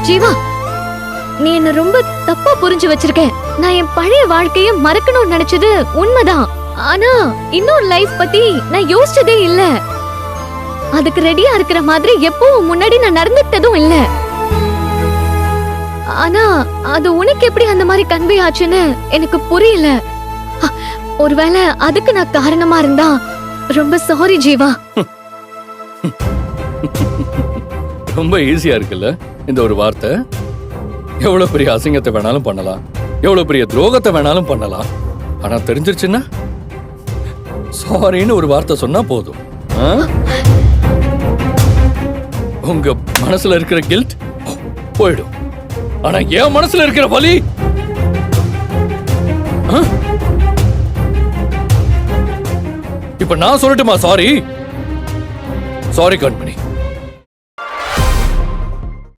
ஜீவா, நீ என்ன ரொம்ப தப்பா புரிஞ்சு வச்சிருக்க. நான் என் பழைய வாழ்க்கைய மறக்கணும்னு நினைச்சது உண்மைதான். ஆனா இன்னொரு லைஃப் பத்தி நான் யோசிச்சதே இல்ல. அதுக்கு ரெடியா இருக்கிற மாதிரி எப்பவும் முன்னாடி நான் நடந்துட்டதும் இல்ல. ஆனா அது உனக்கு எப்படி அந்த மாதிரி கன்வே ஆச்சுன்னு எனக்கு புரியல. ஒருவேளை அதுக்கு நான் காரணமா இருந்தா ரொம்ப சாரி ஜீவா. ரொம்ப ஈஸியா இருக்குல்ல இந்த ஒரு வார்த்தை. எவ்வளவு பெரிய அசிங்கத்தை வேணாலும் பண்ணலாம், எவ்வளவு பெரிய துரோகத்தை வேணாலும் பண்ணலாம். ஆனா தெரிஞ்சிருச்சுன்னா சாரின்னு ஒரு வார்த்தை சொன்னா போதும். உங்க மனசுல இருக்கிற கில்ட் போயிடும். ஆனா என் மனசுல இருக்கிற வலி இப்ப நான் சொல்லட்டுமா? சாரி சாரி கண்மணி,